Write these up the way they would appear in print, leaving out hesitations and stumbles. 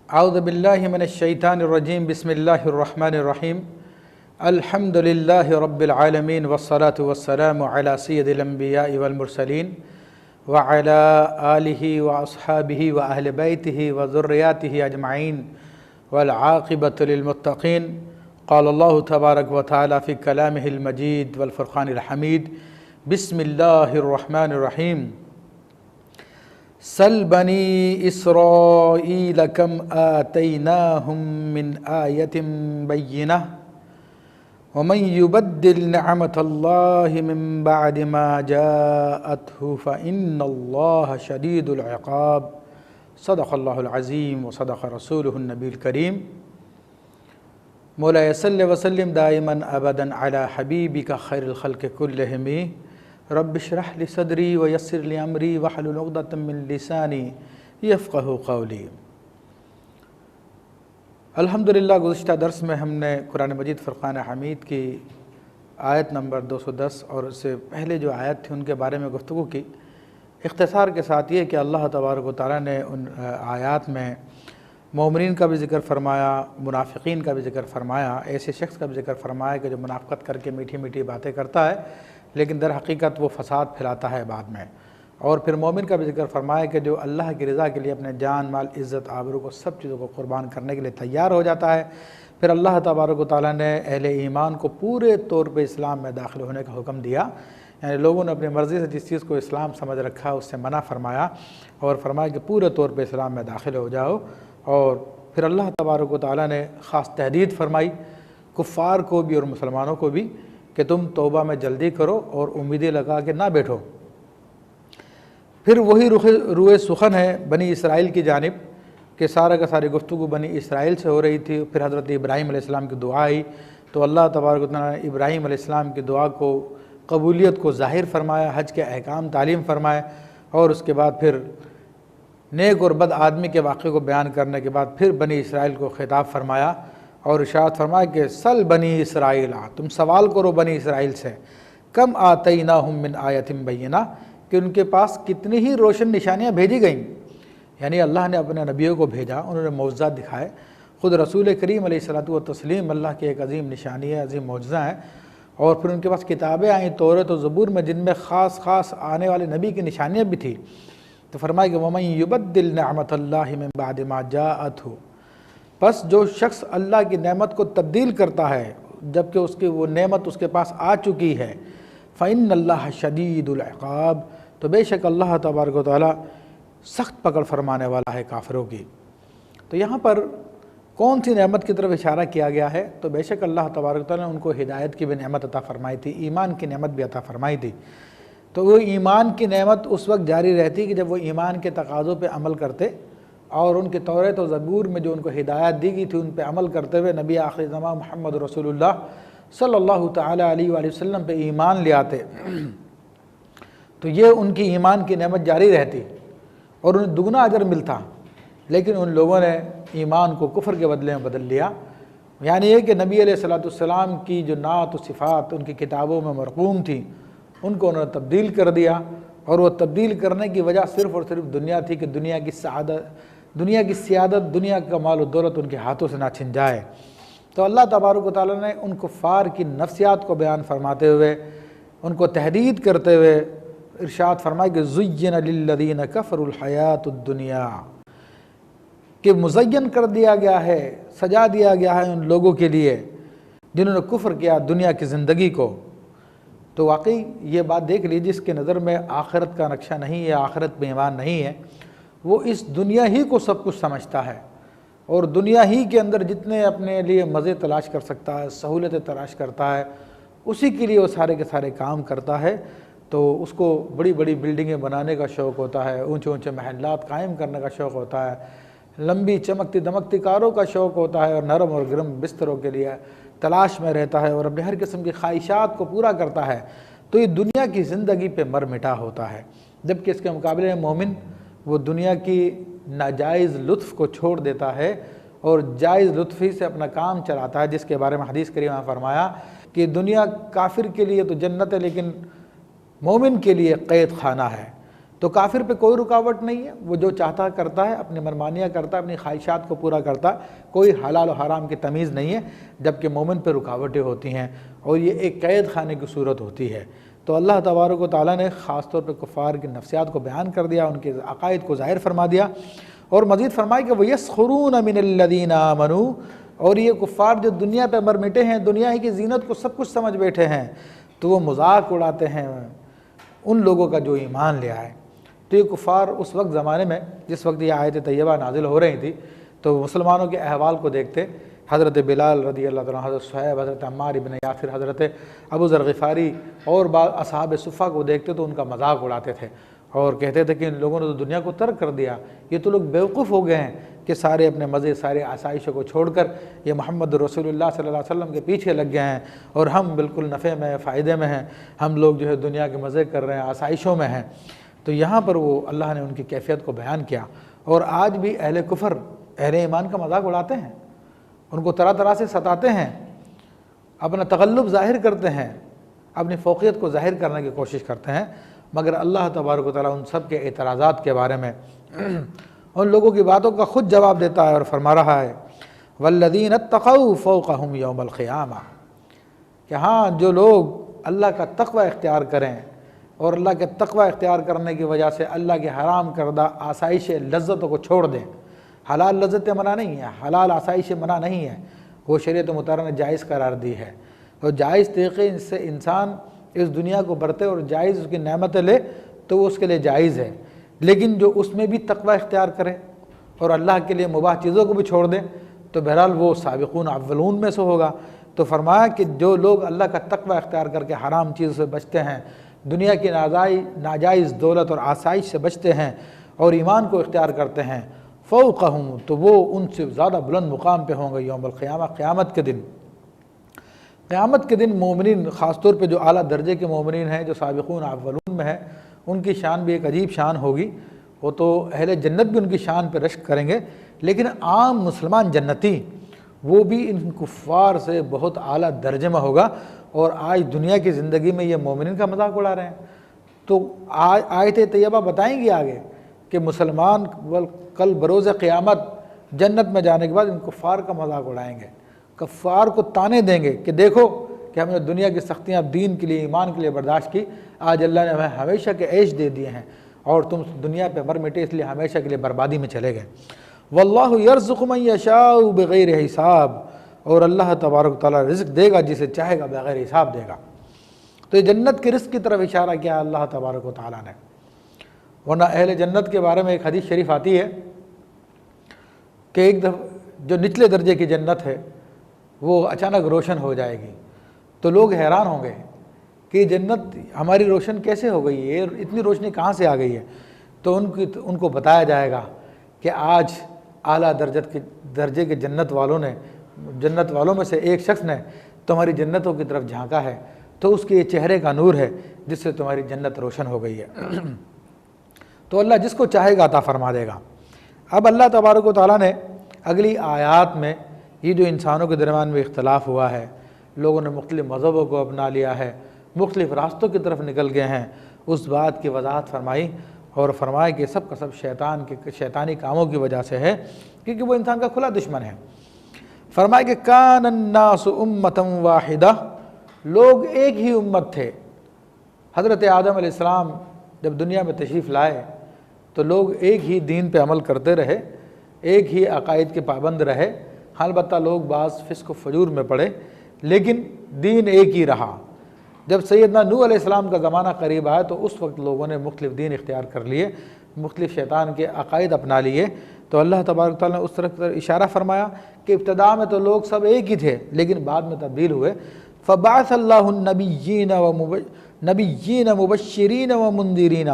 اعوذ باللہ من الشیطان الرجیم بسم اللہ الرحمن الرحیم الحمد للہ رب العالمین والصلاة والسلام علی سید الانبیاء والمرسلین وعلی آلہ واصحابہ واہل بیتہ وذریاتہ اجمعین والعاقبۃ للمتقین قال اللہ تبارک و تعالی فی کلامہ المجید والفرقان الحمید بسم اللہ الرحمن الرحیم سل بنی اسرائیل کم آتیناہم من آیت بینہ ومن یبدل نعمت اللہ من بعد ما جاءتہ فإن اللہ شدید العقاب صدق اللہ العظیم وصدق رسولہ النبی الکریم مولا صلی وسلم دائما ابدا علی حبیبک خیر الخلق کلہم رب اشرح لی صدری ویسر لی امری واحلل عقدۃ من لسانی یفقہوا قولی۔ الحمدللہ گزشتہ درس میں ہم نے قرآن مجید فرقان حمید کی آیت نمبر 210 اور اس سے پہلے جو آیت تھی ان کے بارے میں گفتگو کی۔ اختصار کے ساتھ یہ کہ اللہ تبارک و تعالیٰ نے ان آیات میں مومنین کا بھی ذکر فرمایا، منافقین کا بھی ذکر فرمایا، ایسے شخص کا بھی ذکر فرمایا کہ جو منافقت کر کے میٹھی میٹھی باتیں کرتا ہے لیکن در حقیقت وہ فساد پھیلاتا ہے بعد میں، اور پھر مومن کا بھی ذکر فرمایا کہ جو اللہ کی رضا کے لیے اپنے جان مال عزت آبرو کو سب چیزوں کو قربان کرنے کے لیے تیار ہو جاتا ہے۔ پھر اللہ تبارک و تعالیٰ نے اہل ایمان کو پورے طور پہ اسلام میں داخل ہونے کا حکم دیا، یعنی لوگوں نے اپنی مرضی سے جس چیز کو اسلام سمجھ رکھا اس سے منع فرمایا اور فرمایا کہ پورے طور پہ اسلام میں داخل ہو جاؤ۔ اور پھر اللہ تبارک و تعالیٰ نے خاص تحدید فرمائی کفار کو بھی اور مسلمانوں کو بھی کہ تم توبہ میں جلدی کرو اور امیدیں لگا کے نہ بیٹھو۔ پھر وہی روئے سخن ہے بنی اسرائیل کی جانب کہ سارا کا ساری گفتگو بنی اسرائیل سے ہو رہی تھی۔ پھر حضرت ابراہیم علیہ السلام کی دعا آئی تو اللہ تبارک و تعالیٰ نے ابراہیم علیہ السلام کی دعا کو قبولیت کو ظاہر فرمایا، حج کے احکام تعلیم فرمائے، اور اس کے بعد پھر نیک اور بد آدمی کے واقعے کو بیان کرنے کے بعد پھر بنی اسرائیل کو خطاب فرمایا اور ارشاد فرمایا کہ سل بنی اسرائیل، تم سوال کرو بنی اسرائیل سے، کم آتیناہم من آیت بینہ، کہ ان کے پاس کتنی ہی روشن نشانیاں بھیجی گئیں، یعنی اللہ نے اپنے نبیوں کو بھیجا، انہوں نے معجزات دکھائے۔ خود رسول کریم علیہ الصلوۃ والتسلیم اللہ کی ایک عظیم نشانی ہے، عظیم معجزہ ہے، اور پھر ان کے پاس کتابیں آئیں تورات و زبور میں جن میں خاص آنے والے نبی کی نشانیاں بھی تھیں۔ تو فرمایا کہ وَمَن يُبَدِّلْ نِعْمَةَ اللَّهِ مِن بَعْدِ مَا جَاءَتْهُ، پس جو شخص اللہ کی نعمت کو تبدیل کرتا ہے جبکہ اس کی وہ نعمت اس کے پاس آ چکی ہے، فَإِنَّ اللَّهَ شَدِيدُ الْعِقَابِ، تو بے شک اللہ تبارک و تعالیٰ سخت پکڑ فرمانے والا ہے کافروں کی۔ تو یہاں پر کون سی نعمت کی طرف اشارہ کیا گیا ہے؟ تو بے شک اللہ تبارک و تعالیٰ نے ان کو ہدایت کی بھی نعمت عطا فرمائی تھی، ایمان کی نعمت بھی عطا فرمائی تھی۔ تو وہ ایمان کی نعمت اس وقت جاری رہتی کہ جب وہ ایمان کے تقاضوں پہ عمل کرتے اور ان کے تورات و زبور میں جو ان کو ہدایت دی گئی تھی ان پہ عمل کرتے ہوئے نبی آخر زمان محمد رسول اللہ صلی اللہ تعالیٰ علیہ وآلہ وسلم پہ ایمان لے آتے، تو یہ ان کی ایمان کی نعمت جاری رہتی اور انہیں دگنا اجر ملتا۔ لیکن ان لوگوں نے ایمان کو کفر کے بدلے میں بدل لیا، یعنی یہ کہ نبی علیہ السلام کی جو نعت و صفات ان کی کتابوں میں مرقوم تھی ان کو انہوں نے تبدیل کر دیا، اور وہ تبدیل کرنے کی وجہ صرف اور صرف دنیا تھی کہ دنیا کی سیادت، دنیا کا مال و دولت ان کے ہاتھوں سے نہ چھن جائے۔ تو اللہ تبارک و تعالیٰ نے ان کفار کی نفسیات کو بیان فرماتے ہوئے ان کو تحدید کرتے ہوئے ارشاد فرمایا کہ زُيِّنَ لِلَّذِينَ كَفَرُوا الْحَيَاةُ الدُّنْيَا، کہ مزین کر دیا گیا ہے، سجا دیا گیا ہے ان لوگوں کے لیے جنہوں نے کفر کیا دنیا کی زندگی کو۔ تو واقعی یہ بات دیکھ لیجیے جس کے نظر میں آخرت کا نقشہ نہیں ہے، آخرت پہ ایمان نہیں ہے، وہ اس دنیا ہی کو سب کچھ سمجھتا ہے اور دنیا ہی کے اندر جتنے اپنے لیے مزے تلاش کر سکتا ہے، سہولتیں تلاش کرتا ہے، اسی کے لیے وہ سارے کے سارے کام کرتا ہے۔ تو اس کو بڑی بڑی بلڈنگیں بنانے کا شوق ہوتا ہے، اونچے اونچے محلات قائم کرنے کا شوق ہوتا ہے، لمبی چمکتی دمکتی کاروں کا شوق ہوتا ہے، اور نرم اور گرم بستروں کے لیے تلاش میں رہتا ہے اور اپنے ہر قسم کی خواہشات کو پورا کرتا ہے۔ تو یہ دنیا کی زندگی پہ مر مٹا ہوتا ہے، جبکہ اس کے مقابلے میں مومن وہ دنیا کی ناجائز لطف کو چھوڑ دیتا ہے اور جائز لطف ہی سے اپنا کام چلاتا ہے، جس کے بارے میں حدیث کریمہ نے فرمایا کہ دنیا کافر کے لیے تو جنت ہے لیکن مومن کے لیے قید خانہ ہے، تو کافر پہ کوئی رکاوٹ نہیں ہے، وہ جو چاہتا کرتا ہے، اپنی منمانیاں کرتا ہے، اپنی خواہشات کو پورا کرتا ہے، کوئی حلال و حرام کی تمیز نہیں ہے، جبکہ مومن پہ رکاوٹیں ہوتی ہیں اور یہ ایک قید خانے کی صورت ہوتی ہے۔ تو اللہ تبارک و تعالیٰ نے خاص طور پہ کفار کی نفسیات کو بیان کر دیا، ان کے عقائد کو ظاہر فرما دیا، اور مزید فرمایا کہ وَيَسْخُرُونَ مِنَ الَّذِينَ آمَنُوا، اور یہ کفار جو دنیا پہ مر مٹے ہیں، دنیا ہی کی زینت کو سب کچھ سمجھ بیٹھے ہیں، تو وہ مذاق اڑاتے ہیں ان لوگوں کا جو ایمان لے آئے۔ تو یہ کفار اس وقت زمانے میں جس وقت یہ آیت طیبہ نازل ہو رہی تھی، تو مسلمانوں کے احوال کو دیکھتے، حضرت بلال رضی اللہ تعالیٰ، حضرت صہیب، حضرت عمار ابن یاسر، حضرت ابو ذر غفاری اور بعض اصحاب صفہ کو دیکھتے تو ان کا مذاق اڑاتے تھے اور کہتے تھے کہ ان لوگوں نے تو دنیا کو ترک کر دیا، یہ تو لوگ بیوقوف ہو گئے ہیں کہ سارے اپنے مزے، سارے آسائشوں کو چھوڑ کر یہ محمد رسول اللہ صلی اللہ علیہ وسلم کے پیچھے لگ گئے ہیں، اور ہم بالکل نفع میں، فائدے میں ہیں، ہم لوگ جو ہے دنیا کے مزے کر رہے ہیں، آسائشوں میں ہیں۔ تو یہاں پر وہ اللہ نے ان کی کیفیت کو بیان کیا، اور آج بھی اہل کفر اہل ایمان کا مذاق اڑاتے ہیں، ان کو طرح طرح سے ستاتے ہیں، اپنا تغلب ظاہر کرتے ہیں، اپنی فوقیت کو ظاہر کرنے کی کوشش کرتے ہیں، مگر اللہ تبارک و تعالیٰ ان سب کے اعتراضات کے بارے میں ان لوگوں کی باتوں کا خود جواب دیتا ہے اور فرما رہا ہے وَالَّذِينَ اتَّقَوْا فَوْقَهُمْ يَوْمَ الْقِيَامَةِ، کہ ہاں جو لوگ اللہ کا تقوی اختیار کریں اور اللہ کے تقوی اختیار کرنے کی وجہ سے اللہ کے حرام کردہ آسائش لذتوں کو چھوڑ دیں۔ حلال لذتیں منع نہیں ہیں، حلال آسائش منع نہیں ہے، وہ شریعت مطہرہ نے جائز قرار دی ہے، اور جائز طریقے سے انسان اس دنیا کو برتے اور جائز اس کی نعمتیں لے تو وہ اس کے لیے جائز ہے، لیکن جو اس میں بھی تقوی اختیار کرے اور اللہ کے لیے مباح چیزوں کو بھی چھوڑ دے تو بہرحال وہ سابقون اولون میں سے ہوگا۔ تو فرمایا کہ جو لوگ اللہ کا تقوی اختیار کر کے حرام چیزوں سے بچتے ہیں، دنیا کی ناجائز دولت اور آسائش سے بچتے ہیں اور ایمان کو اختیار کرتے ہیں، فوقہم، تو وہ ان سے زیادہ بلند مقام پہ ہوں گے یوم القیامہ، قیامت کے دن۔ قیامت کے دن مومنین، خاص طور پہ جو اعلیٰ درجے کے مومنین ہیں، جو سابقون اولون میں ہیں، ان کی شان بھی ایک عجیب شان ہوگی، وہ تو اہل جنت بھی ان کی شان پہ رشک کریں گے، لیکن عام مسلمان جنتی وہ بھی ان کفار سے بہت اعلیٰ درجے میں ہوگا، اور آج دنیا کی زندگی میں یہ مومنین کا مذاق اڑا رہے ہیں۔ تو آیت طیبہ بتائیں گی آگے کہ مسلمان کل بروز قیامت جنت میں جانے کے بعد ان کفار کا مذاق اڑائیں گے، کفار کو تانے دیں گے کہ دیکھو کہ ہم نے دنیا کی سختیاں دین کے لیے، ایمان کے لیے برداشت کی، آج اللہ نے ہمیں ہمیشہ کے عیش دے دیے ہیں اور تم دنیا پہ مر مٹے، اس لیے ہمیشہ کے لیے بربادی میں چلے گئے۔ واللہ یرزق من یشاء بغیر حساب، اور اللہ تبارک تعالیٰ رزق دے گا جسے چاہے گا، بغیر حساب دے گا۔ تو یہ جنت کے رزق کی طرف اشارہ کیا اللہ تبارک و تعالیٰ نے، ورنہ اہل جنت کے بارے میں ایک حدیث شریف آتی ہے کہ ایک دفعہ جو نچلے درجے کی جنت ہے وہ اچانک روشن ہو جائے گی، تو لوگ حیران ہوں گے کہ جنت ہماری روشن کیسے ہو گئی ہے، اتنی روشنی کہاں سے آ گئی ہے؟ تو ان کو بتایا جائے گا کہ آج اعلیٰ درجے کے جنت والوں میں سے ایک شخص نے تمہاری جنتوں کی طرف جھانکا ہے، تو اس کے چہرے کا نور ہے جس سے تمہاری جنت روشن ہو گئی ہے۔ تو اللہ جس کو چاہے گا عطا فرما دے گا۔ اب اللہ تبارک و تعالیٰ نے اگلی آیات میں یہ جو انسانوں کے درمیان میں اختلاف ہوا ہے، لوگوں نے مختلف مذہبوں کو اپنا لیا ہے، مختلف راستوں کی طرف نکل گئے ہیں، اس بات کی وضاحت فرمائی اور فرمایا کہ سب کا سب شیطانی کاموں کی وجہ سے ہے، کیونکہ وہ انسان کا کھلا دشمن ہے۔ فرمایا کہ کان الناس امۃ واحدہ، لوگ ایک ہی امت تھے۔ حضرت آدم علیہ السلام جب دنیا میں تشریف لائے تو لوگ ایک ہی دین پہ عمل کرتے رہے، ایک ہی عقائد کے پابند رہے، البتہ لوگ بعض فسق و فجور میں پڑے، لیکن دین ایک ہی رہا۔ جب سیدنا نوح علیہ السلام کا زمانہ قریب آیا تو اس وقت لوگوں نے مختلف دین اختیار کر لیے، مختلف شیطان کے عقائد اپنا لیے، تو اللہ تبارک تعالیٰ نے اس طرف اشارہ فرمایا کہ ابتداء میں تو لوگ سب ایک ہی تھے لیکن بعد میں تبدیل ہوئے۔ فبعث اللہ النبیین مبشرین ومنذرین،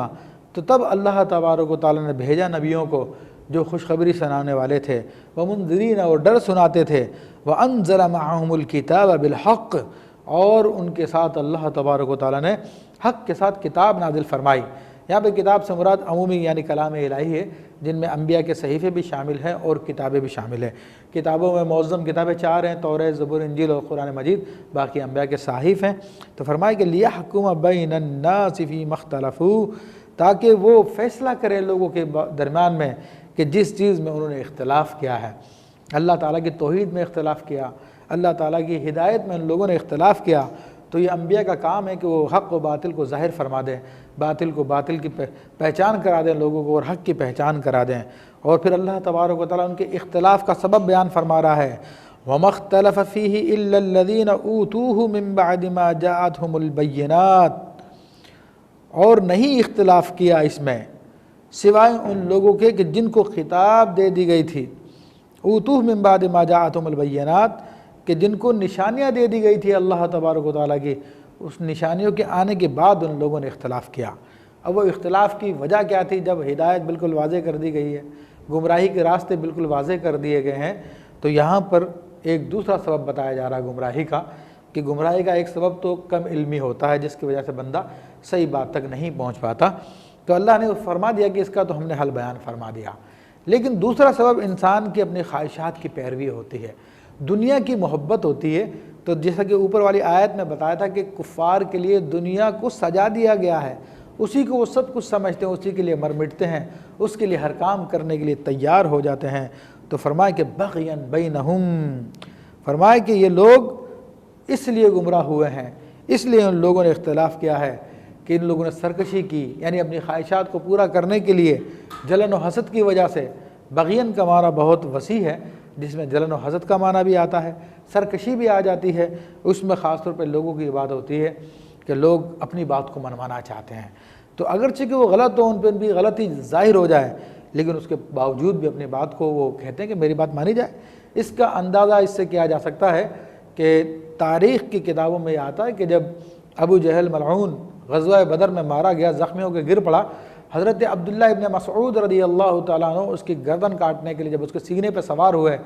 تو تب اللہ تبارک و تعالیٰ نے بھیجا نبیوں کو جو خوشخبری سنانے والے تھے، ومنذرین، اور ڈر سناتے تھے، وانزل معهم الکتاب بالحق، اور ان کے ساتھ اللہ تبارک و تعالیٰ نے حق کے ساتھ کتاب نازل فرمائی۔ یہاں پہ کتاب سے مراد عمومی یعنی کلام الہی ہے، جن میں انبیاء کے صحیفے بھی شامل ہیں اور کتابیں بھی شامل ہیں۔ کتابوں میں معظم کتابیں 4 ہیں، توریت، زبور، انجیل اور قرآن مجید، باقی انبیاء کے صحائف ہیں۔ تو فرمایا کہ لیحکم بین الناس فیما اختلفوا، تاکہ وہ فیصلہ کرے لوگوں کے درمیان میں کہ جس چیز میں انہوں نے اختلاف کیا ہے، اللہ تعالیٰ کی توحید میں اختلاف کیا، اللہ تعالیٰ کی ہدایت میں ان لوگوں نے اختلاف کیا، تو یہ انبیاء کا کام ہے کہ وہ حق و باطل کو ظاہر فرما دیں، باطل کو باطل کی پہچان کرا دیں لوگوں کو، اور حق کی پہچان کرا دیں۔ اور پھر اللہ تبارک و تعالیٰ ان کے اختلاف کا سبب بیان فرما رہا ہے، وَمَا اخْتَلَفَ فِيهِ إِلَّا الَّذِينَ أُوتُوهُ مِن بَعْدِ مَا جَاءَتْهُمُ الْبَيِّنَاتُ، اور نہیں اختلاف کیا اس میں سوائے ان لوگوں کے کہ جن کو خطاب دے دی گئی تھی، اوتوہ من بعد ما جاءتہم البینات، کہ جن کو نشانیاں دے دی گئی تھی اللہ تبارک و تعالیٰ کی، اس نشانیوں کے آنے کے بعد ان لوگوں نے اختلاف کیا۔ اب وہ اختلاف کی وجہ کیا تھی؟ جب ہدایت بالکل واضح کر دی گئی ہے، گمراہی کے راستے بالکل واضح کر دیے گئے ہیں، تو یہاں پر ایک دوسرا سبب بتایا جا رہا ہے گمراہی کا، کہ گمراہی کا ایک سبب تو کم علمی ہوتا ہے جس کی وجہ سے بندہ صحیح بات تک نہیں پہنچ پاتا، تو اللہ نے فرما دیا کہ اس کا تو ہم نے حل بیان فرما دیا۔ لیکن دوسرا سبب انسان کی اپنی خواہشات کی پیروی ہوتی ہے، دنیا کی محبت ہوتی ہے۔ تو جیسا کہ اوپر والی آیت میں بتایا تھا کہ کفار کے لیے دنیا کو سجا دیا گیا ہے، اسی کو وہ سب کچھ سمجھتے ہیں، اسی کے لیے مر مٹتے ہیں، اس کے لیے ہر کام کرنے کے لیے تیار ہو جاتے ہیں۔ تو فرمائے کہ بغیاً بینہم، فرمائے کہ یہ لوگ اس لیے گمراہ ہوئے ہیں، اس لیے ان لوگوں نے اختلاف کیا ہے کہ ان لوگوں نے سرکشی کی، یعنی اپنی خواہشات کو پورا کرنے کے لیے جلن و حسد کی وجہ سے۔ بغین کا معنی بہت وسیع ہے، جس میں جلن و حسد کا معنی بھی آتا ہے، سرکشی بھی آ جاتی ہے۔ اس میں خاص طور پہ لوگوں کی بات ہوتی ہے کہ لوگ اپنی بات کو منوانا چاہتے ہیں، تو اگرچہ کہ وہ غلط ہو، ان پہ بھی غلطی ظاہر ہو جائے، لیکن اس کے باوجود بھی اپنی بات کو وہ کہتے ہیں کہ میری بات مانی جائے۔ اس کا اندازہ اس سے کیا جا سکتا ہے کہ تاریخ کی کتابوں میں یہ آتا ہے کہ جب ابو جہل ملعون غزوہ بدر میں مارا گیا، زخمی ہو کے گر پڑا، حضرت عبداللہ ابن مسعود رضی اللہ تعالیٰ عنہ اس کی گردن کاٹنے کے لیے جب اس کے سینے پہ سوار ہوئے،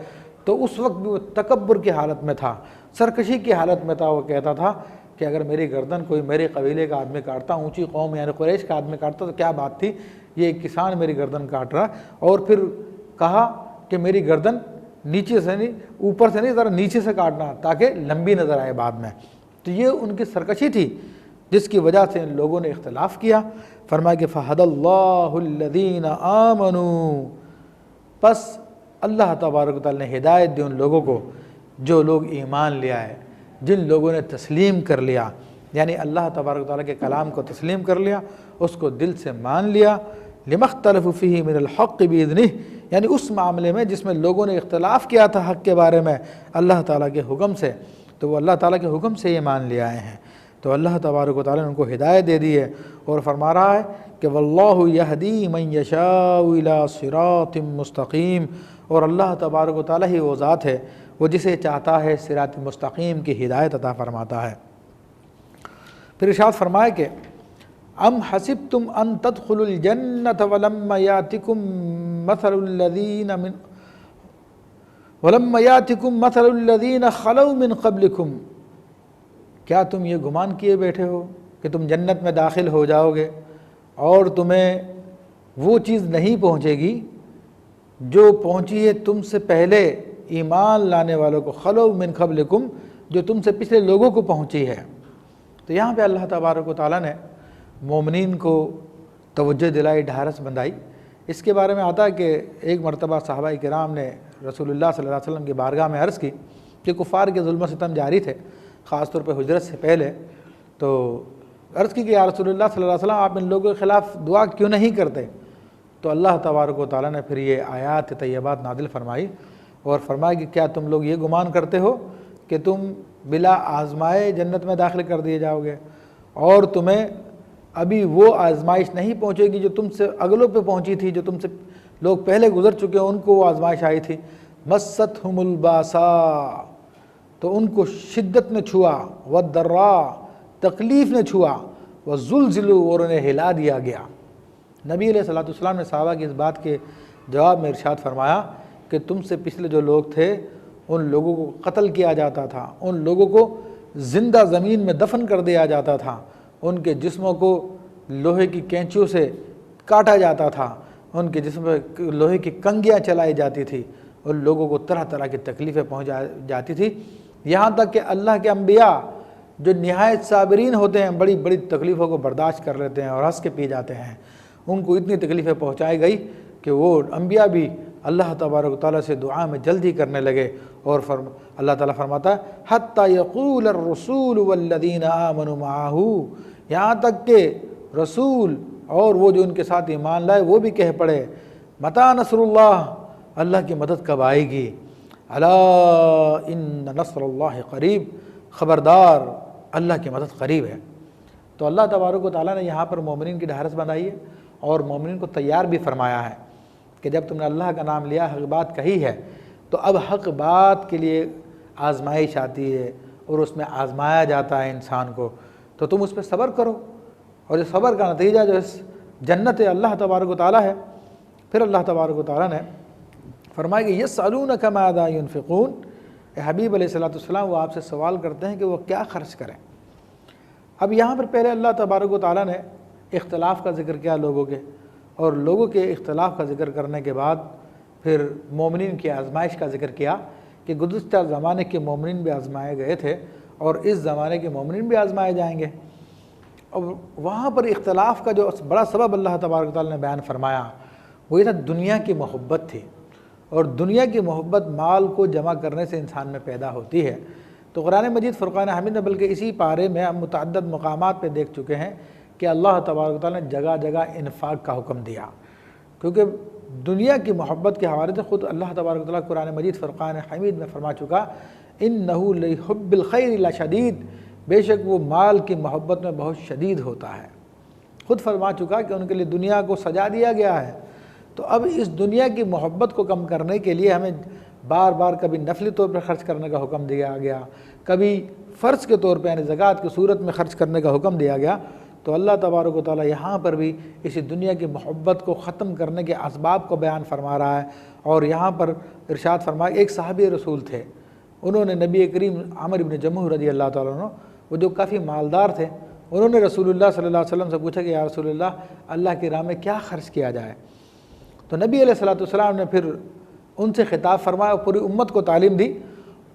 تو اس وقت بھی وہ تکبر کی حالت میں تھا، سرکشی کی حالت میں تھا۔ وہ کہتا تھا کہ اگر میری گردن کوئی میرے قبیلے کا آدمی کاٹتا، اونچی قوم یعنی قریش کا آدمی کاٹتا تو کیا بات تھی، یہ ایک کسان میری گردن کاٹ رہا۔ اور پھر کہا کہ میری گردن نیچے سے نہیں، اوپر سے نہیں، ذرا نیچے سے کاٹنا تاکہ لمبی نظر آئے بعد میں۔ تو یہ ان کی سرکشی تھی جس کی وجہ سے ان لوگوں نے اختلاف کیا۔ فرمایا کہ فَهَدَى اللَّهُ الَّذِينَ آمَنُوا، پس اللہ تبارک و تعالیٰ نے ہدایت دی ان لوگوں کو جو لوگ ایمان لے آئے، جن لوگوں نے تسلیم کر لیا، یعنی اللہ تبارک و تعالیٰ کے کلام کو تسلیم کر لیا، اس کو دل سے مان لیا۔ لِمَا اخْتَلَفُوا فِيهِ مِنَ الْحَقِّ بِإِذْنِهِ، یعنی اس معاملے میں جس میں لوگوں نے اختلاف کیا تھا حق کے بارے میں اللہ تعالیٰ کے حکم سے، تو وہ اللہ تعالیٰ کے حکم سے یہ مان لے آئے ہیں۔ تو اللہ تبارک و تعالیٰ نے ان کو ہدایت دے دی ہے، اور فرما رہا ہے کہ وَاللَّهُ يَهْدِي مَن يَشَاءُ إِلَىٰ صِرَاطٍ مُسْتَقِيمٍ، اور اللہ تبارک و تعالیٰ ہی وہ ذات ہے وہ جسے چاہتا ہے صراط مستقیم کی ہدایت عطا فرماتا ہے۔ پھر ارشاد فرمائے کہ ام حسبتم ان تدخلوا الجنة ولما ياتكم مثل الذين خلوا من قبلكم، کیا تم یہ گمان کیے بیٹھے ہو کہ تم جنت میں داخل ہو جاؤ گے اور تمہیں وہ چیز نہیں پہنچے گی جو پہنچی ہے تم سے پہلے ایمان لانے والوں کو، خلو من قبلکم، جو تم سے پچھلے لوگوں کو پہنچی ہے۔ تو یہاں پہ اللہ تبارک و تعالیٰ نے مومنین کو توجہ دلائی، ڈھارس بندائی۔ اس کے بارے میں آتا ہے کہ ایک مرتبہ صحابہ کرام نے رسول اللہ صلی اللہ علیہ وسلم کی بارگاہ میں عرض کی کہ کفار کے ظلم و ستم جاری تھے، خاص طور پہ ہجرت سے پہلے، تو عرض کی کہ یا رسول اللہ صلی اللہ علیہ وسلم آپ ان لوگوں کے خلاف دعا کیوں نہیں کرتے؟ تو اللہ تبارک و تعالیٰ نے پھر یہ آیات طیبات نازل فرمائی اور فرمایا کہ کیا تم لوگ یہ گمان کرتے ہو کہ تم بلا آزمائے جنت میں داخل کر دیے جاؤ گے، اور تمہیں ابھی وہ آزمائش نہیں پہنچے گی جو تم سے اگلوں پہ پہنچی تھی، جو تم سے لوگ پہلے گزر چکے ہیں ان کو وہ آزمائش آئی تھی۔ مستہم الباسا، تو ان کو شدت نے چھوا، والضراء، تکلیف نے چھوا، وزلزلوا، اور انہیں ہلا دیا گیا۔ نبی علیہ الصلوۃ والسلام نے صحابہ کی اس بات کے جواب میں ارشاد فرمایا کہ تم سے پچھلے جو لوگ تھے ان لوگوں کو قتل کیا جاتا تھا، ان لوگوں کو زندہ زمین میں دفن کر دیا جاتا تھا، ان کے جسموں کو لوہے کی کینچیوں سے کاٹا جاتا تھا، ان کے جسم پہ لوہے کی کنگیاں چلائی جاتی تھی، ان لوگوں کو طرح طرح کی تکلیفیں پہنچ جاتی تھی، یہاں تک کہ اللہ کے انبیاء جو نہایت صابرین ہوتے ہیں، بڑی بڑی تکلیفوں کو برداشت کر لیتے ہیں اور ہنس کے پی جاتے ہیں، ان کو اتنی تکلیفیں پہنچائی گئی کہ وہ انبیاء بھی اللہ تبارک و تعالیٰ سے دعا میں جلدی کرنے لگے، اور اللہ تعالیٰ فرماتا ہے حتیٰ یقول الرسول والذین آمنوا معہ، یہاں تک کہ رسول اور وہ جو ان کے ساتھ ایمان لائے وہ بھی کہہ پڑے متی نصر اللہ، اللہ کی مدد کب آئے گی، الا ان نصر اللہ قریب، خبردار اللہ کی مدد قریب ہے۔ تو اللہ تبارک و تعالیٰ نے یہاں پر مومنین کی ڈھارس بندھائی ہے اور مومنین کو تیار بھی فرمایا ہے کہ جب تم نے اللہ کا نام لیا، حق بات کہی ہے، تو اب حق بات کے لیے آزمائش آتی ہے اور اس میں آزمایا جاتا ہے انسان کو، تو تم اس پہ صبر کرو، اور اس صبر کا نتیجہ جو اس جنت اللہ تبارک و تعالیٰ ہے۔ پھر اللہ تبارک و تعالیٰ نے فرمایا کہ یسألونک ماذا ینفقون، اے حبیب علیہ السلام وہ آپ سے سوال کرتے ہیں کہ وہ کیا خرچ کریں۔ اب یہاں پر پہلے اللہ تبارک و تعالیٰ نے اختلاف کا ذکر کیا لوگوں کے، اور لوگوں کے اختلاف کا ذکر کرنے کے بعد پھر مومنین کی آزمائش کا ذکر کیا کہ گزشتہ زمانے کے مومنین بھی آزمائے گئے تھے اور اس زمانے کے مومنین بھی آزمائے جائیں گے۔ اور وہاں پر اختلاف کا جو بڑا سبب اللہ تبارک و تعالیٰ نے بیان فرمایا وہ یہ تھا دنیا کی محبت تھی، اور دنیا کی محبت مال کو جمع کرنے سے انسان میں پیدا ہوتی ہے۔ تو قرآن مجید فرقان حمید میں بلکہ اسی پارے میں ہم متعدد مقامات پہ دیکھ چکے ہیں کہ اللہ تبارک و تعالیٰ نے جگہ جگہ انفاق کا حکم دیا، کیونکہ دنیا کی محبت کے حوالے سے خود اللہ تبارک و تعالیٰ قرآن مجید فرقان حمید میں فرما چکا انہ لحب الخیر لشدید، بے شک وہ مال کی محبت میں بہت شدید ہوتا ہے، خود فرما چکا کہ ان کے لیے دنیا کو سجا دیا گیا ہے۔ تو اب اس دنیا کی محبت کو کم کرنے کے لیے ہمیں بار بار کبھی نفلی طور پر خرچ کرنے کا حکم دیا گیا، کبھی فرض کے طور پہ یعنی زکوٰۃ کی صورت میں خرچ کرنے کا حکم دیا گیا۔ تو اللہ تبارک و تعالیٰ یہاں پر بھی اسی دنیا کی محبت کو ختم کرنے کے اسباب کو بیان فرما رہا ہے، اور یہاں پر ارشاد فرمایا ایک صحابی رسول تھے، انہوں نے نبی کریم عمر بن جموح رضی اللہ تعالیٰ عنہ، وہ جو کافی مالدار تھے، انہوں نے رسول اللہ صلی اللہ علیہ وسلم سے پوچھا کہ یا رسول اللہ کی راہ میں کیا خرچ کیا جائے؟ تو نبی علیہ السلام نے پھر ان سے خطاب فرمایا اور پوری امت کو تعلیم دی،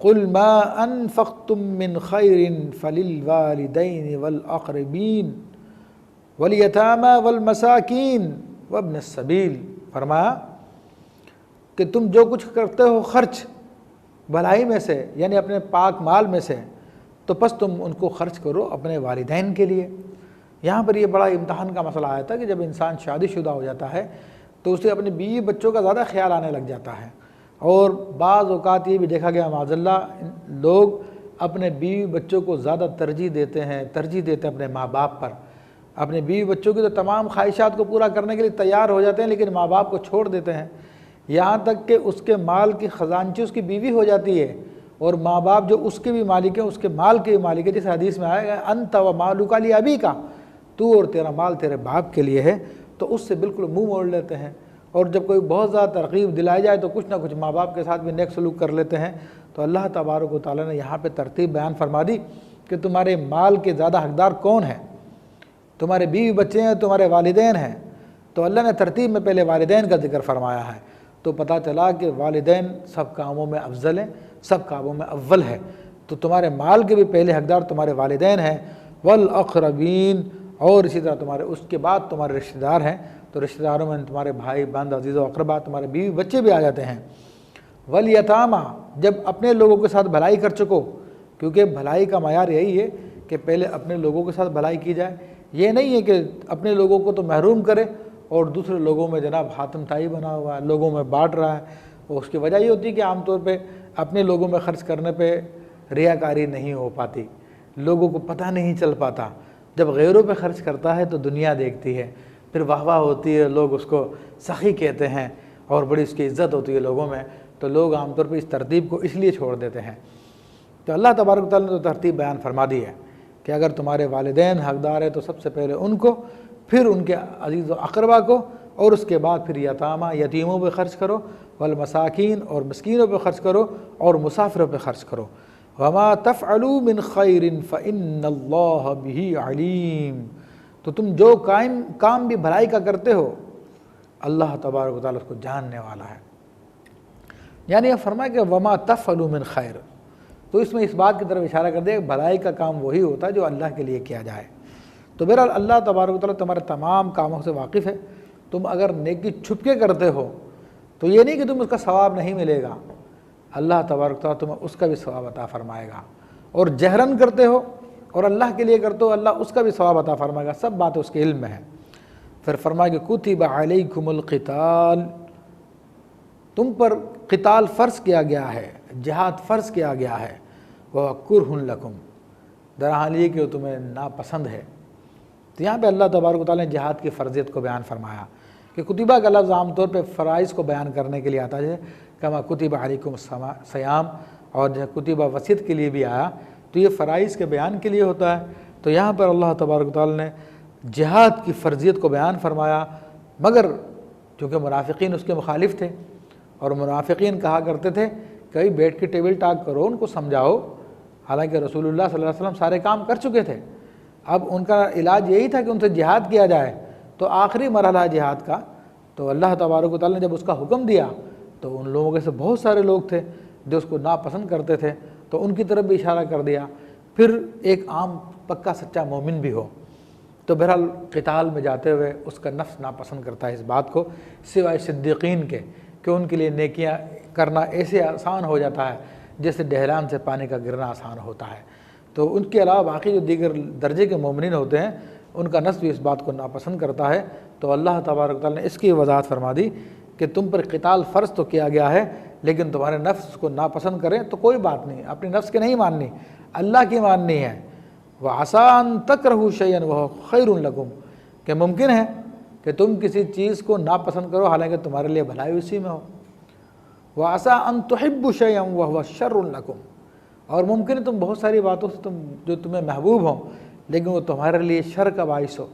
قل ما انفقتم من خیر فللوالدین والاقربین والیتامی والمساکین وابن السبیل، فرمایا کہ تم جو کچھ کرتے ہو خرچ بھلائی میں سے یعنی اپنے پاک مال میں سے، تو پس تم ان کو خرچ کرو اپنے والدین کے لیے۔ یہاں پر یہ بڑا امتحان کا مسئلہ آیا تھا کہ جب انسان شادی شدہ ہو جاتا ہے تو اسے اپنی بیوی بچوں کا زیادہ خیال آنے لگ جاتا ہے، اور بعض اوقات یہ بھی دیکھا گیا معاذ اللہ لوگ اپنے بیوی بچوں کو زیادہ ترجیح دیتے ہیں اپنے ماں باپ پر، اپنے بیوی بچوں کی تو تمام خواہشات کو پورا کرنے کے لیے تیار ہو جاتے ہیں لیکن ماں باپ کو چھوڑ دیتے ہیں، یہاں تک کہ اس کے مال کی خزانچی اس کی بیوی ہو جاتی ہے، اور ماں باپ جو اس کے بھی مالک ہیں اس کے مال کے بھی مالک ہیں، جس حدیث میں آئے گا انت و مالک لابیک، تو اور تیرا مال تیرے باپ کے لیے ہے، تو اس سے بالکل منہ موڑ لیتے ہیں، اور جب کوئی بہت زیادہ ترغیب دلائی جائے تو کچھ نہ کچھ ماں باپ کے ساتھ بھی نیک سلوک کر لیتے ہیں۔ تو اللہ تبارک و تعالیٰ نے یہاں پہ ترتیب بیان فرما دی کہ تمہارے مال کے زیادہ حقدار کون ہیں، تمہارے بیوی بچے ہیں، تمہارے والدین ہیں، تو اللہ نے ترتیب میں پہلے والدین کا ذکر فرمایا ہے، تو پتہ چلا کہ والدین سب کاموں میں افضل ہیں، سب کاموں میں اول ہے، تو تمہارے مال کے بھی پہلے حقدار تمہارے والدین ہیں، والاقربین، اور اسی طرح تمہارے اس کے بعد تمہارے رشتہ دار ہیں، تو رشتہ داروں میں تمہارے بھائی بہن عزیز و اقربا، تمہارے بیوی بچے بھی آ جاتے ہیں، والیتامی، جب اپنے لوگوں کے ساتھ بھلائی کر چکو، کیونکہ بھلائی کا معیار یہی ہے کہ پہلے اپنے لوگوں کے ساتھ بھلائی کی جائے، یہ نہیں ہے کہ اپنے لوگوں کو تو محروم کرے اور دوسرے لوگوں میں جناب حاتم تائی بنا ہوا ہے، لوگوں میں بانٹ رہا ہے، اور اس کی وجہ یہ ہوتی ہے کہ عام طور پہ اپنے لوگوں میں خرچ کرنے پہ ریاکاری نہیں ہو پاتی، لوگوں کو پتہ نہیں چل پاتا، جب غیروں پہ خرچ کرتا ہے تو دنیا دیکھتی ہے، پھر واہ واہ ہوتی ہے، لوگ اس کو سخی کہتے ہیں اور بڑی اس کی عزت ہوتی ہے لوگوں میں، تو لوگ عام طور پہ اس ترتیب کو اس لیے چھوڑ دیتے ہیں۔ تو اللہ تبارک و تعالیٰ نے تو ترتیب بیان فرما دی ہے کہ اگر تمہارے والدین حقدار ہیں تو سب سے پہلے ان کو، پھر ان کے عزیز و اقربا کو، اور اس کے بعد پھر یتامہ یتیموں پہ خرچ کرو، والمساکین اور مسکینوں پہ خرچ کرو، اور مسافروں پہ خرچ کرو۔ وما تفعلوا من خیر فإن اللہ بہ علیم، تو تم جو کام بھی بھلائی کا کرتے ہو اللہ تبارک و تعالیٰ اس کو جاننے والا ہے۔ یعنی یہ فرمایا کہ وما تفعلوا من خیر، تو اس میں اس بات کی طرف اشارہ کر دیا کہ بھلائی کا کام وہی ہوتا ہے جو اللہ کے لیے کیا جائے۔ تو بہرحال اللہ تبارک و تعالیٰ تمہارے تمام کاموں سے واقف ہے۔ تم اگر نیکی چھپ کے کرتے ہو تو یہ نہیں کہ تم اس کا ثواب نہیں ملے گا، اللہ تبارک و تعالیٰ تمہیں اس کا بھی ثواب عطا فرمائے گا، اور جہرن کرتے ہو اور اللہ کے لیے کرتے ہو اللہ اس کا بھی ثواب عطا فرمائے گا، سب باتیں اس کے علم میں ہیں۔ پھر فرمایا کہ کتب علیکم القتال، تم پر قتال فرض کیا گیا ہے، جہاد فرض کیا گیا ہے، وہ کرہ لکم، درحال یہ کہ وہ تمہیں ناپسند ہے۔ تو یہاں پہ اللہ تبارک و تعالیٰ نے جہاد کی فرضیت کو بیان فرمایا کہ کتبہ کا لفظ عام طور پہ فرائض کو بیان کرنے کے لیے آتا ہے، کما کتب علیکم الصیام، اور جو کتبہ وصیت کے لیے بھی آیا تو یہ فرائض کے بیان کے لیے ہوتا ہے۔ تو یہاں پر اللہ تبارک و تعالیٰ نے جہاد کی فرضیت کو بیان فرمایا، مگر چونکہ منافقین اس کے مخالف تھے، اور منافقین کہا کرتے تھے کہیں بیٹھ کے ٹیبل ٹاک کرو، ان کو سمجھاؤ، حالانکہ رسول اللہ صلی اللہ علیہ وسلم سارے کام کر چکے تھے۔ اب ان کا علاج یہی تھا کہ ان سے جہاد کیا جائے، تو آخری مرحلہ جہاد کا تو اللہ تبارک و تعالیٰ نے جب اس کا حکم دیا تو ان لوگوں کے سے بہت سارے لوگ تھے جو اس کو ناپسند کرتے تھے، تو ان کی طرف بھی اشارہ کر دیا۔ پھر ایک عام پکا سچا مومن بھی ہو تو بہرحال قتال میں جاتے ہوئے اس کا نفس ناپسند کرتا ہے اس بات کو، سوائے صدیقین کے کہ ان کے لیے نیکیاں کرنا ایسے آسان ہو جاتا ہے جیسے ڈھلان سے پانی کا گرنا آسان ہوتا ہے۔ تو ان کے علاوہ باقی جو دیگر درجے کے مومنین ہوتے ہیں ان کا نفس بھی اس بات کو ناپسند کرتا ہے۔ تو اللہ تبارک و تعالیٰ نے اس کی وضاحت فرما دی کہ تم پر قتال فرض تو کیا گیا ہے، لیکن تمہارے نفس اس کو ناپسند کریں تو کوئی بات نہیں، اپنے نفس کی نہیں ماننی، اللہ کی ماننی ہے۔ وَعَسَىٰ أَن تَكْرَهُوا شَيْئًا وَهُوَ خَيْرٌ لَكُمْ، کہ ممکن ہے کہ تم کسی چیز کو ناپسند کرو حالانکہ تمہارے لیے بھلائی اسی میں ہو۔ وَعَسَىٰ أَن تُحِبُّوا شَيْئًا وَهُوَ شَرٌ لَكُمْ، اور ممکن ہے تم بہت ساری باتوں سے جو تمہیں محبوب ہوں لیکن وہ تمہارے لیے شر کا باعث ہو،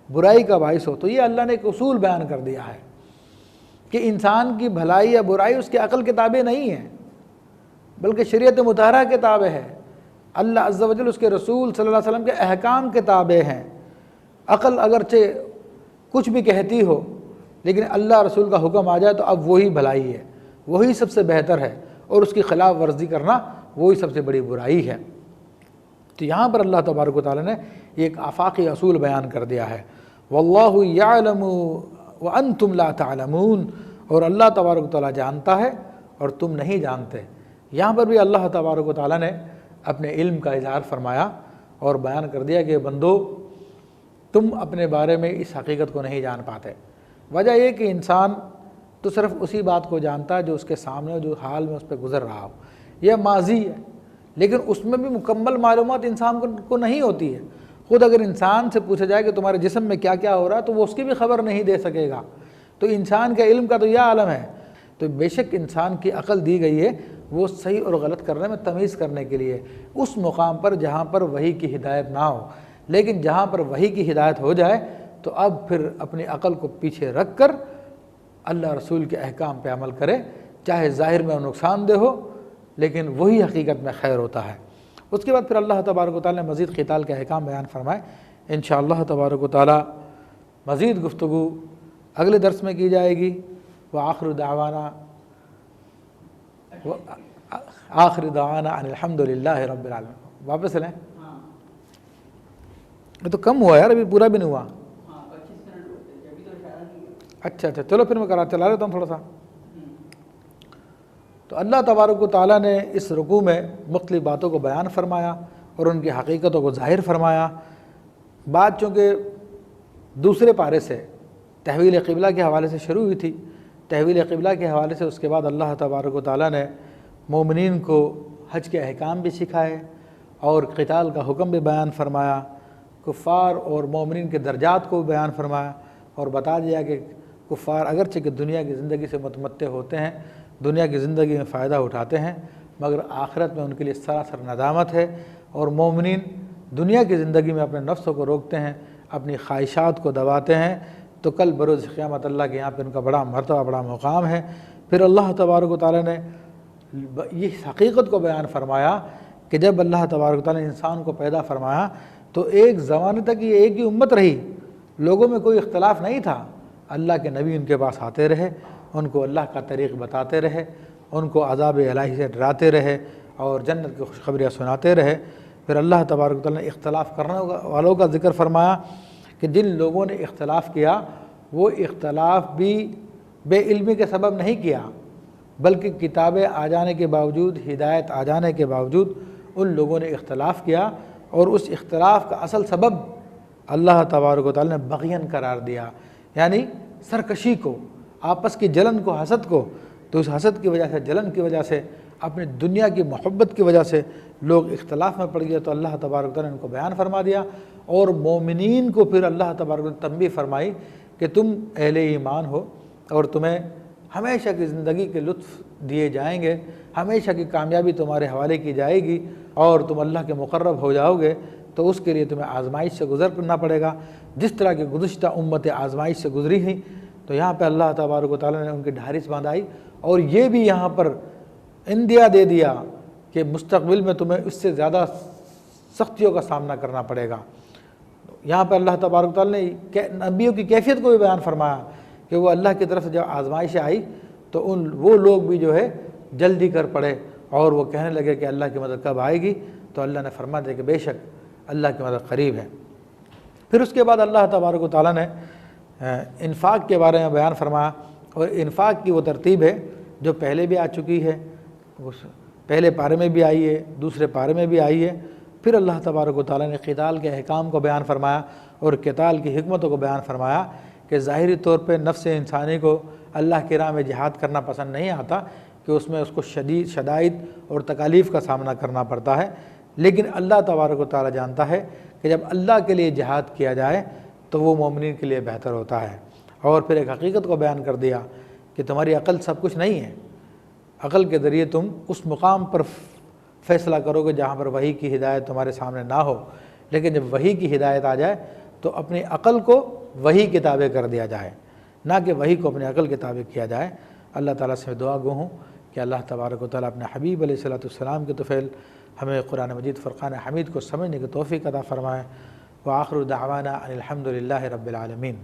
برائی کا باعث ہو۔ تو یہ اللہ نے ایک اصول بیان کر دیا ہے کہ انسان کی بھلائی یا برائی اس کے عقل کے تابع نہیں ہے، بلکہ شریعت مطہرہ کے تابع ہے، اللہ عز و جل اس کے رسول صلی اللہ علیہ وسلم کے احکام کے تابع ہیں۔ عقل اگرچہ کچھ بھی کہتی ہو لیکن اللہ رسول کا حکم آ جائے تو اب وہی بھلائی ہے، وہی سب سے بہتر ہے، اور اس کی خلاف ورزی کرنا وہی سب سے بڑی برائی ہے۔ تو یہاں پر اللہ تبارک و تعالیٰ نے ایک آفاقی اصول بیان کر دیا ہے، واللہ یعلم وانتم لا تعلمون، اور اللہ تبارک و تعالیٰ جانتا ہے اور تم نہیں جانتے۔ یہاں پر بھی اللہ تبارک و تعالیٰ نے اپنے علم کا اظہار فرمایا اور بیان کر دیا کہ بندو تم اپنے بارے میں اس حقیقت کو نہیں جان پاتے۔ وجہ یہ کہ انسان تو صرف اسی بات کو جانتا ہے جو اس کے سامنے ہو، جو حال میں اس پہ گزر رہا ہو، یہ ماضی ہے، لیکن اس میں بھی مکمل معلومات انسان کو نہیں ہوتی ہے۔ خود اگر انسان سے پوچھا جائے کہ تمہارے جسم میں کیا کیا ہو رہا ہے تو وہ اس کی بھی خبر نہیں دے سکے گا۔ تو انسان کے علم کا تو یہ عالم ہے۔ تو بے شک انسان کی عقل دی گئی ہے وہ صحیح اور غلط کرنے میں تمیز کرنے کے لیے، اس مقام پر جہاں پر وحی کی ہدایت نہ ہو، لیکن جہاں پر وحی کی ہدایت ہو جائے تو اب پھر اپنی عقل کو پیچھے رکھ کر اللہ رسول کے احکام پہ عمل کرے، چاہے ظاہر میں نقصان دہ ہو لیکن وہی حقیقت میں خیر ہوتا ہے۔ اس کے بعد پھر اللہ تبارک و تعالیٰ نے مزید قتال کے احکام بیان فرمائے۔ انشاءاللہ تبارک و تعالیٰ مزید گفتگو اگلے درس میں کی جائے گی۔ وآخر دعوانا ان الحمد للہ رب العالمین۔ واپس لیں، یہ تو کم ہوا یار، ابھی پورا بھی نہیں ہوا۔ اچھا چلو پھر میں چلا لیتا ہوں تھوڑا سا۔ تو اللہ تبارک و تعالیٰ نے اس رکوع میں مختلف باتوں کو بیان فرمایا اور ان کی حقیقتوں کو ظاہر فرمایا۔ بات چونکہ دوسرے پارے سے تحویل قبلہ کے حوالے سے شروع ہوئی تھی، تحویل قبلہ کے حوالے سے اس کے بعد اللہ تبارک و تعالیٰ نے مومنین کو حج کے احکام بھی سکھائے اور قتال کا حکم بھی بیان فرمایا، کفار اور مومنین کے درجات کو بیان فرمایا، اور بتا دیا کہ کفار اگرچہ کہ دنیا کی زندگی سے متمتع ہوتے ہیں، دنیا کی زندگی میں فائدہ اٹھاتے ہیں، مگر آخرت میں ان کے لیے سراسر ندامت ہے، اور مومنین دنیا کی زندگی میں اپنے نفسوں کو روکتے ہیں، اپنی خواہشات کو دباتے ہیں، تو کل بروز قیامت اللہ کے یہاں پہ ان کا بڑا مرتبہ، بڑا مقام ہے۔ پھر اللہ تبارک و تعالیٰ نے یہ حقیقت کو بیان فرمایا کہ جب اللہ تبارک و تعالیٰ نے انسان کو پیدا فرمایا تو ایک زمانے تک یہ ایک ہی امت رہی، لوگوں میں کوئی اختلاف نہیں تھا، اللہ کے نبی ان کے پاس آتے رہے، ان کو اللہ کا طریق بتاتے رہے، ان کو عذاب الہی سے ڈراتے رہے، اور جنت کی خوشخبریاں سناتے رہے۔ پھر اللہ تبارک و تعالیٰ نے اختلاف کرنے والوں کا ذکر فرمایا کہ جن لوگوں نے اختلاف کیا وہ اختلاف بھی بے علمی کے سبب نہیں کیا، بلکہ کتابیں آ جانے کے باوجود، ہدایت آ جانے کے باوجود ان لوگوں نے اختلاف کیا، اور اس اختلاف کا اصل سبب اللہ تبارک و تعالیٰ نے بغین قرار دیا، یعنی سرکشی کو، آپس کی جلن کو، حسد کو۔ تو اس حسد کی وجہ سے، جلن کی وجہ سے، اپنی دنیا کی محبت کی وجہ سے لوگ اختلاف میں پڑ گئے، تو اللہ تبارک و تعالیٰ نے ان کو بیان فرما دیا، اور مومنین کو پھر اللہ تبارک و تعالیٰ نے تنبیہ فرمائی کہ تم اہل ایمان ہو اور تمہیں ہمیشہ کی زندگی کے لطف دیے جائیں گے، ہمیشہ کی کامیابی تمہارے حوالے کی جائے گی، اور تم اللہ کے مقرب ہو جاؤ گے، تو اس کے لیے تمہیں آزمائش سے گزرنا پڑے گا، جس طرح کہ گزشتہ امتیں آزمائش سے گزری ہیں۔ تو یہاں پہ اللہ تبارک و تعالیٰ نے ان کی ڈھارس باندھائی، اور یہ بھی یہاں پر اندیا دے دیا کہ مستقبل میں تمہیں اس سے زیادہ سختیوں کا سامنا کرنا پڑے گا۔ یہاں پہ اللہ تبارک و تعالیٰ نے نبیوں کی کیفیت کو بھی بیان فرمایا کہ وہ اللہ کی طرف سے جب آزمائش آئی تو وہ لوگ بھی جو ہے جلدی کر پڑے، اور وہ کہنے لگے کہ اللہ کی مدد کب آئے گی؟ تو اللہ نے فرما دیا کہ بے شک اللہ کی مدد قریب ہے۔ پھر اس کے بعد اللہ تبارک و تعالیٰ نے انفاق کے بارے میں بیان فرمایا، اور انفاق کی وہ ترتیب ہے جو پہلے بھی آ چکی ہے، پہلے پارے میں بھی آئی ہے، دوسرے پارے میں بھی آئی ہے۔ پھر اللہ تبارک و تعالیٰ نے قتال کے احکام کو بیان فرمایا، اور قتال کی حکمتوں کو بیان فرمایا کہ ظاہری طور پہ نفس انسانی کو اللہ کی راہ میں جہاد کرنا پسند نہیں آتا، کہ اس میں اس کو شدائد اور تکالیف کا سامنا کرنا پڑتا ہے، لیکن اللہ تبارک و تعالیٰ جانتا ہے کہ جب اللہ کے لیے جہاد کیا جائے تو وہ مومنین کے لیے بہتر ہوتا ہے۔ اور پھر ایک حقیقت کو بیان کر دیا کہ تمہاری عقل سب کچھ نہیں ہے، عقل کے ذریعے تم اس مقام پر فیصلہ کرو گے جہاں پر وحی کی ہدایت تمہارے سامنے نہ ہو، لیکن جب وحی کی ہدایت آ جائے تو اپنی عقل کو وحی کے تابع کر دیا جائے، نہ کہ وحی کو اپنی عقل کے تابع کیا جائے۔ اللہ تعالیٰ سے دعا گو ہوں کہ اللہ تبارک و تعالیٰ اپنے حبیب علیہ السلام کے طفیل ہمیں قرآن مجید فرقان حمید کو سمجھنے کی توفیق عطا فرمائے۔ وآخر دعوانا ان الحمد للہ رب العالمین۔